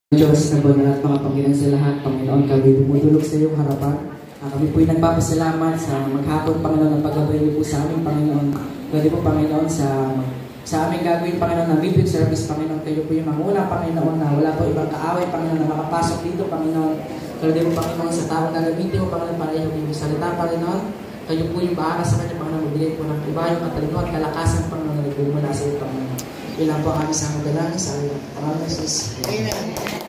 Diyos na banal at mga Panginoon sa lahat, Panginoon, kami dumudulog sa iyong harapan. Kami po'y nagpapasalamat sa maghapon, Panginoon, ang paggabay niyo po sa aming Panginoon. Pwede po, Panginoon, sa aming gagawin, Panginoon, na midweek service, Panginoon, kayo po yung manguna, Panginoon, na wala po ibang kaaway, Panginoon, na makapasok dito, Panginoon. Pwede po, Panginoon, sa taong gagamitin mo, Panginoon, para yung inyong salita, Panginoon. Kayo po yung bahala sa kanya, Panginoon, magbigay po ng iba yung katalino at kalakasan, Panginoon, na nagmumula sa iyo, Panginoon. Ilan po kami sa magdalangin sa iyo. Panginoon Jesus. Amen.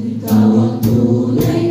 Ikaw ang tunay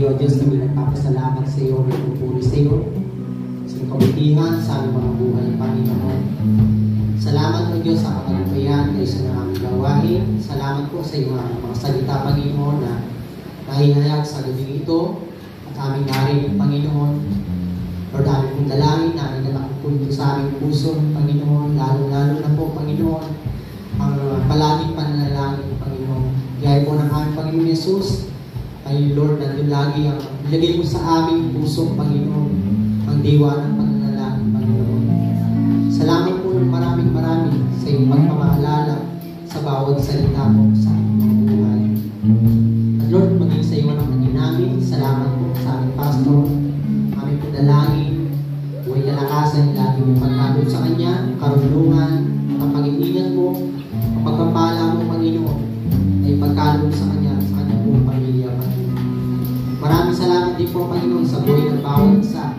O Diyos, kami nagpapasalamat sa iyo, nagpupuri sa iyo, sa kabutihan sa aming mga buhay, Panginoon. Salamat po Diyos sa kapalupayan na isa na aming gawain. Salamat po sa iyong mga salita, Panginoon, na nahihayag sa gabi ito at aming narinig, Panginoon. Lord, aming pong dalangin na aming nakapunto sa aming puso, Panginoon, lalo-lalo na po, Panginoon, ang palaging pananalangin, Panginoon. Gaya po ng aming Panginoon Yesus, ay Lord, nandun lagi ang ilagay mo sa aming puso, Panginoon, ang diwa ng pananalangin, Panginoon. Salamat po ng maraming sa iyong pagpapaalala sa bawat salita mo sa aming mga buhay. At Lord, maging sa iyo ang naging namin, salamat po sa aming pastor, aming panalangin, huwag nalakasan, lagi mo pagkabot sa kanya, karunungan, ang pag-iingat mo, ang pagpapala mo, Panginoon, ay pagkalong sa kanya buong pamilya, Panginoon. Maraming salamat din po, Panginoon, sa buhay ng bawat isa.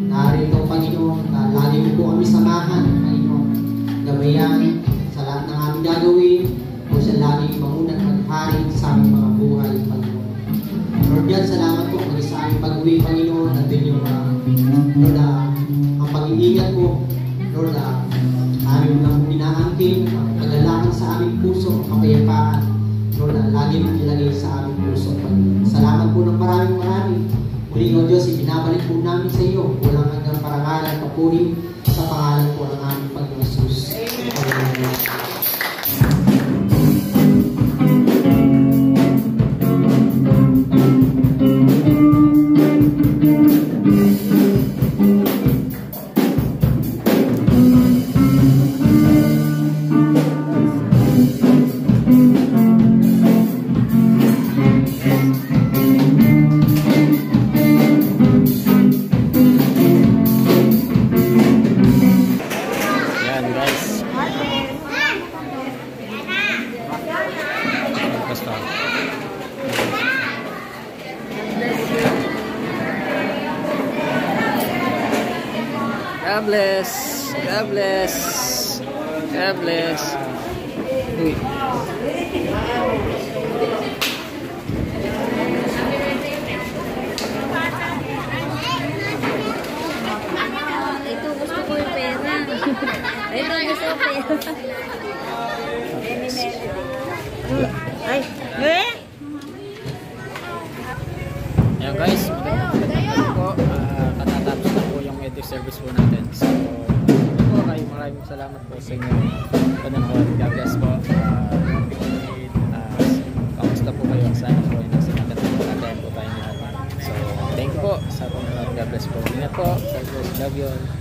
Narito, Panginoon, na lagi mo po kami samahan, Panginoon. Gabayan sa lahat ng aming gagawin, o siya lagi mamunang maghari sa aming mga buhay, Panginoon. Lord, yan, salamat po kung sa aming pag-uwi, Panginoon, nandun yung Lord, ang pag-iingat mo, Lord, aming lang inaangkin, ang paglalakad sa aming puso, ang kapayapaan, Lord, lagi mong ilagay sa aming puso, Panginoon. Salamat po ng maraming. Muli, O Diyos, ibinabalik po namin sa iyo. Walang hanggang parangalan, papuri sa pangalan po ng aming Panginoon Jesus. Amen. God bless. God bless. God bless. Uy. Ito gusto ko yung pera. Ito gusto ko pera. Ay, Ayan guys, magandang po. Katatapos na po yung edit service po natin. So, maraming salamat po sa inyo. Panonood. God bless po. Kamusta po kayo? Sana po yung nasa magandang pagkakain po tayong lahat. So, thank you po sa panonood. God bless po. Ingat po. God bless. Love you all.